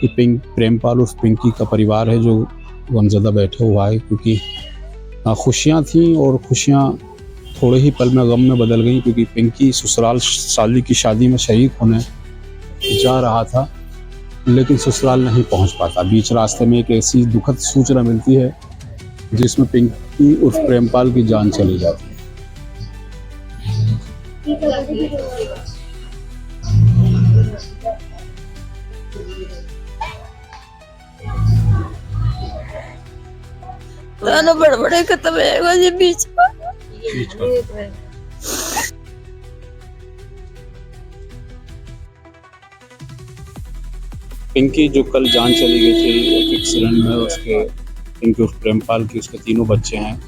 कि प्रेमपाल उर्फ पिंकी का परिवार है जो गमज़दा बैठा हुआ है, क्योंकि खुशियाँ थीं और खुशियाँ थोड़े ही पल में गम में बदल गई, क्योंकि पिंकी ससुराल साली की शादी में शरीक होने जा रहा था, लेकिन ससुराल नहीं पहुंच पाता। बीच रास्ते में एक ऐसी दुखद सूचना मिलती है जिसमें पिंकी उर्फ प्रेमपाल की जान चली जाती है। दोनों बड़े खत्म है ये बीच पिंकी जो कल जान चली गई थी एक एक्सीडेंट में, उसके पिंकी उर्फ प्रेमपाल की, उसके 3 बच्चे हैं।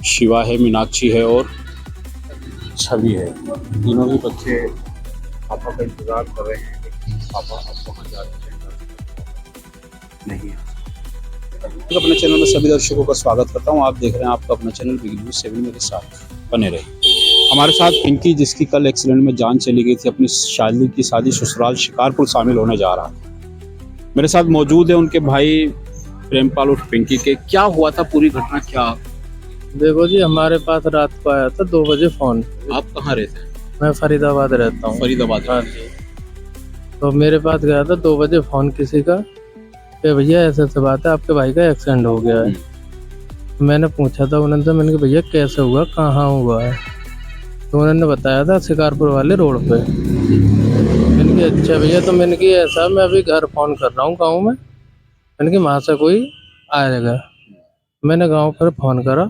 शिवा है, मीनाक्षी है और छवि है। तीनों ही बच्चे पापा का इंतजार कर रहे हैं, लेकिन पापा अब वहाँ जा चुके हैं, नहीं है। तो अपने चैनल में सभी दर्शकों का स्वागत करता हूं। आप देख रहे हैं आपका अपना चैनल बिग न्यूज़ 7, मेरे साथ बने रहिए। हमारे साथ पिंकी, जिसकी कल एक्सीडेंट में जान चली गई थी, अपनी शादी की शादी ससुराल शिकारपुर शामिल होने जा रहा था। मेरे साथ मौजूद है उनके भाई प्रेमपाल और पिंकी के। क्या हुआ था, पूरी घटना क्या? देखो जी, हमारे पास रात को आया था 2 बजे फोन। आप कहाँ रहते हैं? मैं फरीदाबाद रहता हूँ। फरीदाबाद। हाँ जी। तो मेरे पास गया था 2 बजे फोन किसी का कि भैया ऐसे ऐसे बात है, आपके भाई का एक्सीडेंट हो गया है। मैंने पूछा था उन्होंने, मैंने कहा भैया कैसे हुआ, कहाँ हुआ है? तो उन्होंने बताया था शिकारपुर वाले रोड पे। मैंने कहा अच्छा भैया, तो मैंने कहा ऐसा, मैं अभी घर फोन कर रहा हूँ गाँव में, मैंने कहा वहाँ से कोई आएगा। मैंने गाँव पर फोन करा,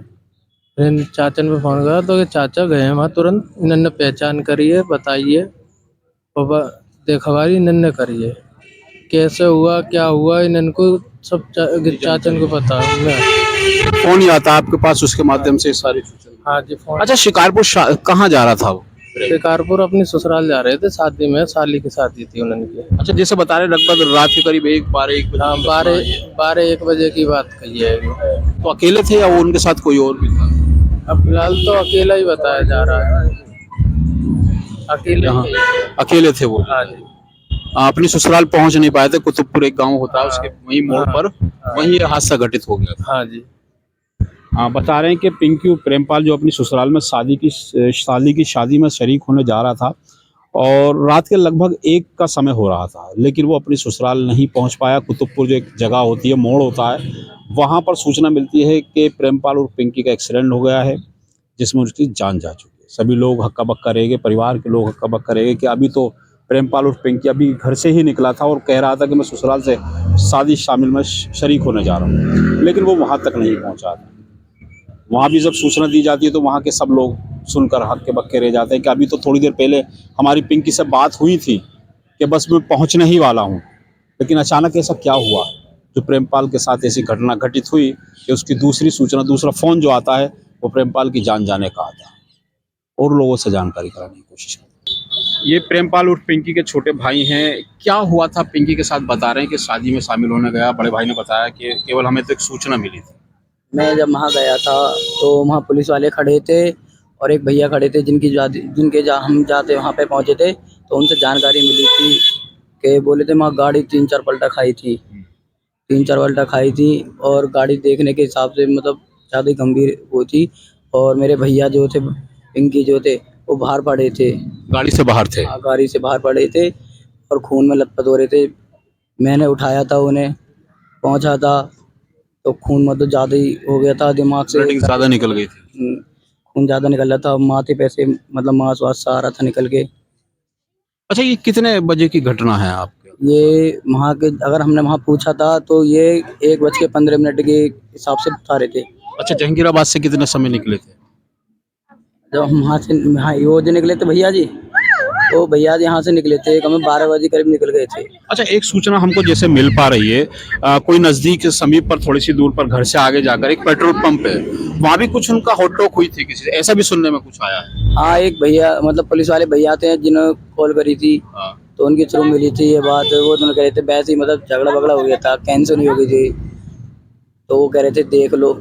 फिर चाचन पे फोन करा तो ये चाचा गए हैं वहाँ तुरंत। इन्होंने पहचान करी है, बताइए, और देखवारी इन्होंने करी है, कैसे हुआ क्या हुआ इनको सब चाचन को पता है। फोन ही आता आपके पास, उसके माध्यम से सारी सूचना। हाँ जी, फोन। अच्छा, शिकारपुर कहाँ जा रहा था वो? शिकारपुर अपनी ससुराल जा रहे थे, शादी में, साली की शादी थी उन्होंने। अच्छा, जैसे बता रहे लगभग रात के करीब 1-12 बजे। हाँ, 12-1 बजे की बात कही है। तो अकेले थे या वो उनके साथ कोई और भी था? अब फिलहाल तो अकेला ही बताया जा रहा है, अकेले ही। अकेले थे वो। हाँ जी। अपनी ससुराल पहुंच नहीं पाए थे। कुतुबपुर एक गांव होता है, उसके वही मोड़ पर वही ये हादसा घटित हो गया था। हाँ जी। बता रहे हैं कि पिंकी और प्रेमपाल जो अपनी ससुराल में साली की शादी में शरीक होने जा रहा था, और रात के लगभग 1 का समय हो रहा था, लेकिन वो अपनी ससुराल नहीं पहुंच पाया। कुतुबपुर जो एक जगह होती है, मोड़ होता है, वहां पर सूचना मिलती है कि प्रेमपाल और पिंकी का एक्सीडेंट हो गया है, जिसमें उसकी जान जा चुकी है। सभी लोग हक्का बक्का रह गए, परिवार के लोग हक्का बक्का रह गए कि अभी तो प्रेमपाल और पिंकी अभी घर से ही निकला था और कह रहा था कि मैं ससुराल से शादी शामिल में शरीक होने जा रहा हूँ, लेकिन वो वहाँ तक नहीं पहुँचा था। वहाँ भी जब सूचना दी जाती है तो वहाँ के सब लोग सुनकर हक्के बक्के रह जाते हैं कि अभी तो थोड़ी देर पहले हमारी पिंकी से बात हुई थी कि बस मैं पहुँचने ही वाला हूँ, लेकिन अचानक ऐसा क्या हुआ जो प्रेमपाल के साथ ऐसी घटना घटित हुई कि उसकी दूसरी सूचना, दूसरा फ़ोन जो आता है वो प्रेमपाल की जान जाने का आता है, और लोगों से जानकारी कराने की कोशिश करते हैं। ये प्रेमपाल और पिंकी के छोटे भाई हैं। क्या हुआ था पिंकी के साथ? बता रहे हैं कि शादी में शामिल होने गया। बड़े भाई ने बताया कि केवल हमें तो एक सूचना मिली थी। मैं जब वहाँ गया था तो वहाँ पुलिस वाले खड़े थे और एक भैया खड़े थे हम जाते वहाँ पे पहुँचे थे, तो उनसे जानकारी मिली थी कि बोले थे वहाँ गाड़ी 3-4 पलटा खाई थी, 3-4 पलटा खाई थी, और गाड़ी देखने के हिसाब से मतलब ज़्यादा गंभीर वो थी। और मेरे भैया जो थे, पिंकी जो थे, वो बाहर पड़े थे, गाड़ी से बाहर थे। गाड़ी से बाहर पड़े थे और खून में लथपथ हो रहे थे। मैंने उठाया था उन्हें, पहुँचा था तो खून मतलब ज़्यादा ही हो गया था, दिमाग से ज़्यादा निकल गई थी। खून ज़्यादा निकल रहा था, माथे पे से मतलब मांस वास सा आ रहा था निकल के। अच्छा, ये कितने बजे की घटना है आपके? ये वहाँ के, अगर हमने वहाँ पूछा था तो ये 1:15 के हिसाब से बता रहे थे। अच्छा, जहांगीराबाद से कितने समय निकले थे? जब हम वहाँ से वो जो निकले थे भैया जी, वो भैया जी यहाँ से निकले थे, कम 12 बजे करीब निकल गए थे। अच्छा, एक सूचना हमको जैसे मिल पा रही है, कोई नजदीक समीप पर थोड़ी सी दूर पर घर से आगे जाकर एक पेट्रोल पंप है, वहाँ भी कुछ उनका हॉटटॉक हुई थी किसी से, ऐसा भी सुनने में कुछ आया है? हाँ, एक भैया मतलब पुलिस वाले भैया थे जिन्होंने कॉल करी थी, तो उनके थ्रू मिली थी ये बात। वो तो कह रहे थे वैसे ही मतलब झगड़ा वगड़ा हो गया था, कैंसिल नहीं हो गई थी, तो वो कह रहे थे देख लो,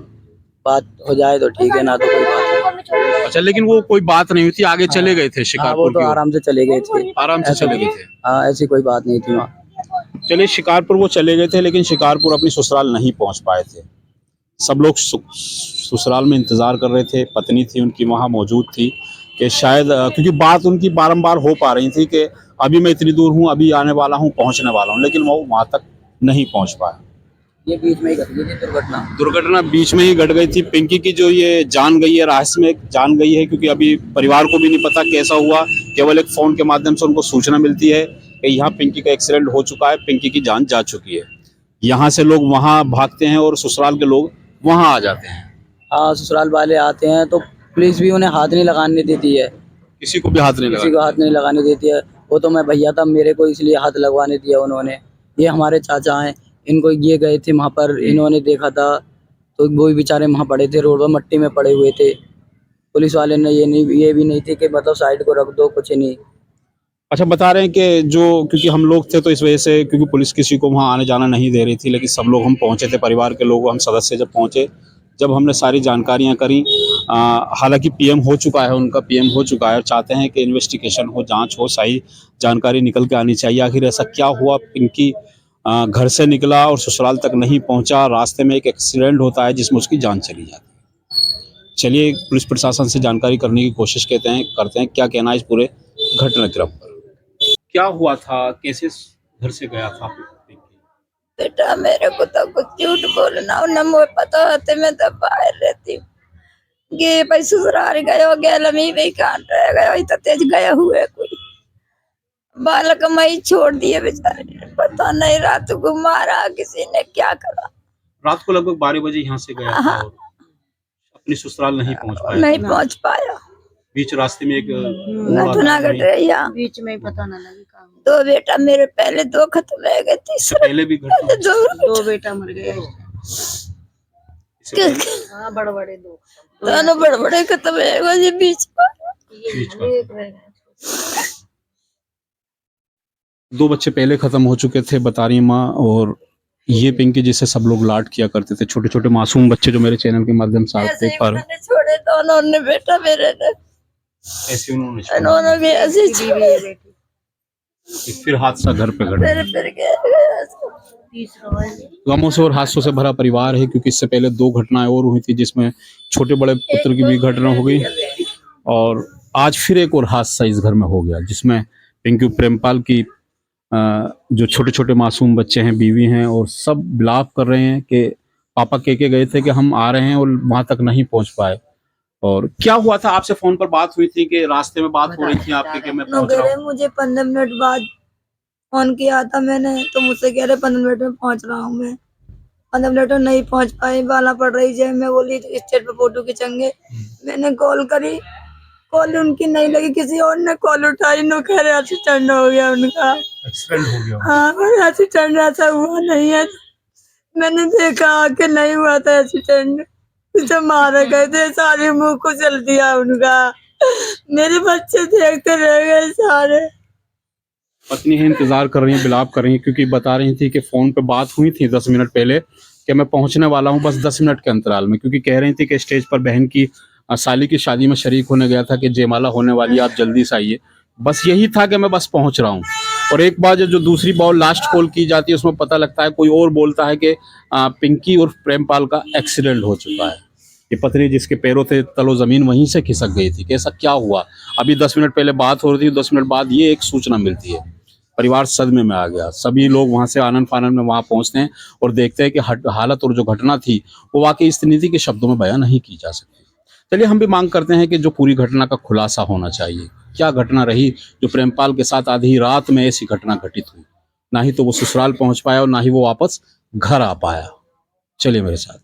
बात हो जाए तो ठीक है, ना तो कोई बात नहीं। अच्छा, लेकिन वो कोई बात नहीं हुई थी, आगे चले गए थे शिकारपुर वो तो की ओर? आराम से चले गए थे। आराम से चले गए थे। हाँ, ऐसी कोई बात नहीं थी वहाँ। चलिए, शिकारपुर वो चले गए थे, लेकिन शिकारपुर अपनी ससुराल नहीं पहुंच पाए थे। सब लोग ससुराल में इंतज़ार कर रहे थे। पत्नी थी उनकी वहाँ मौजूद थी कि शायद क्योंकि बात उनकी बारंबार हो पा रही थी कि अभी मैं इतनी दूर हूँ, अभी आने वाला हूँ, पहुँचने वाला हूँ, लेकिन वो वहाँ तक नहीं पहुँच पाया। ये बीच में ही घट गई थी दुर्घटना बीच में ही घट गई थी। पिंकी की जो ये जान गई है, रहस्य में जान गई है, क्योंकि अभी परिवार को भी नहीं पता कैसा हुआ। केवल एक फ़ोन के माध्यम से उनको सूचना मिलती है कि यहाँ पिंकी का एक्सीडेंट हो चुका है, पिंकी की जान जा चुकी है। यहाँ से लोग वहाँ भागते हैं और ससुराल के लोग वहाँ आ जाते हैं। हाँ, ससुराल वाले आते हैं तो पुलिस भी उन्हें हाथ नहीं लगाने देती है, किसी को भी हाथ नहीं किसी लगा। को हाथ नहीं लगाने देती है। वो तो मैं भैया था, मेरे को इसलिए हाथ लगवाने दिया उन्होंने। ये हमारे चाचा हैं, इनको ये गए थे वहाँ पर, इन्होंने देखा था तो वो भी बेचारे वहाँ पड़े थे, रोड पर मट्टी में पड़े हुए थे। पुलिस वाले ने ये भी नहीं थे कि मतलब साइड को रख दो, कुछ नहीं। अच्छा, बता रहे हैं कि जो क्योंकि हम लोग थे तो इस वजह से, क्योंकि पुलिस किसी को वहाँ आने जाना नहीं दे रही थी, लेकिन सब लोग हम पहुँचे थे, परिवार के लोग, हम सदस्य जब पहुँचे, जब हमने सारी जानकारियाँ करी, हालांकि पीएम हो चुका है, उनका पीएम हो चुका है, और चाहते हैं कि इन्वेस्टिगेशन हो, जांच हो, सही जानकारी निकल के आनी चाहिए। आखिर ऐसा क्या हुआ? पिंकी घर से निकला और ससुराल तक नहीं पहुंचा, रास्ते में एक एक्सीडेंट होता है जिसमें उसकी जान चली जाती है। चलिए, पुलिस प्रशासन से जानकारी करने की कोशिश करते हैं क्या कहना है इस पूरे घटनाक्रम पर। क्या हुआ था, कैसे घर से गया था पिंकी? बेटा मेरे को तो कुछ झूठ बोलना और न मुझे पता होते, मैं तो बाहर रहती हूँ। ये भाई ससुराल गयो गया मी भी काट रह गया, तो तेज गया हुए कोई बालक मई छोड़ दिए बेचारे, पता नहीं रात को मारा किसी ने, क्या करा। रात को लगभग 12 बजे यहाँ से गया था और अपनी ससुराल नहीं पहुँच पाया। नहीं पहुंच पाया। बीच रास्ते में एक घटना घट रही है, बीच में ही पता ना लगे कहाँ हुआ। दो बेटा मेरे पहले, दो खत्म हो गए, इससे तीसरा पहले भी घटना दो बेटा मर गए। इससे पहले हाँ, बड़े बड़े दो। दोनों बड़े बड़े खत्म हो गए, ये बीच बीच का। एक रह गए। 2 बच्चे पहले खत्म हो चुके थे, बता रही माँ। और ये पिंकी जिसे सब लोग लाड किया करते थे, छोटे छोटे मासूम बच्चे जो मेरे चैनल के माध्यम से आप ऐसे देख ही पा रहे उन्होंने छोड़े, दोनों ने बेटा मेरे ने, हैं, ऐसे उन्होंने छोड़ा। उन्होंने भी ऐसे ही बीवी छोड़े, है बेटी। फिर हादसा घर पे घट गया। फिर गए। तीसरा है। गमों से और हादसों से भरा परिवार है, क्योंकि इससे पहले 2 घटनाएं और हुई थी जिसमें छोटे बड़े पुत्र की भी घटना हो गई, और आज फिर एक और हादसा इस घर में हो गया, जिसमें पिंकी प्रेमपाल की जो छोटे छोटे मासूम बच्चे हैं, बीवी हैं, और सब बिलाप कर रहे हैं कि पापा कह के गए थे कि हम आ रहे हैं, और वहां तक नहीं पहुंच पाए। और क्या हुआ था? आपसे फोन पर बात हुई थी कि रास्ते में बात हो रही थी आपके कि मैं पहुंच रहा हूँ। मुझे 15 मिनट बाद फोन किया था मैंने, तो मुझसे कह रहे 15 मिनट में पहुंच रहा हूँ मैं। 15 मिनट में नहीं पहुंच पाई, बाला पड़ रही है। मैं बोली स्टेट पे फोटो खिंचेंगे, मैंने कॉल करी, कॉल उनकी नहीं लगी, किसी और ने कॉल उठाई, नो कह रहे एक्सीडेंट हो गया उनका। एक्सीडेंट हो गया। हाँ, पर एक्सीडेंट ऐसा हुआ नहीं है। मैंने देखा कि नहीं हुआ था एक्सीडेंट, जब मारे गए थे सारे मुंह को चल दिया उनका, मेरे बच्चे देखते रह गए सारे। पत्नी है, इंतजार कर रही है, बिलाप कर रही है, क्योंकि बता रही थी कि फोन पे बात हुई थी 10 मिनट पहले कि मैं पहुंचने वाला हूं, बस 10 मिनट के अंतराल में, क्योंकि कह रही थी कि स्टेज पर बहन की साली की शादी में शरीक होने गया था कि जयमाला होने वाली है, आप जल्दी से आइए। बस यही था कि मैं बस पहुंच रहा हूं। और एक बार जो दूसरी बार लास्ट कॉल की जाती है, उसमें पता लगता है कोई और बोलता है कि पिंकी और प्रेमपाल का एक्सीडेंट हो चुका है। ये पत्नी जिसके पैरों से तलो जमीन वहीं से खिसक गई थी। कैसा क्या हुआ? अभी 10 मिनट पहले बात हो रही थी, 10 मिनट बाद ये एक सूचना मिलती है। परिवार सदमे में आ गया। सभी लोग वहां से आनंद फानंद में वहां पहुंचते हैं और देखते हैं कि हालत और जो घटना थी वो वाकई इस नीति के शब्दों में बयां नहीं की जा सकती। चलिए, हम भी मांग करते हैं कि जो पूरी घटना का खुलासा होना चाहिए, क्या घटना रही जो प्रेमपाल के साथ आधी रात में ऐसी घटना घटित हुई। ना ही तो वो ससुराल पहुंच पाया और ना ही वो वापस घर आ पाया। चलिए मेरे साथ।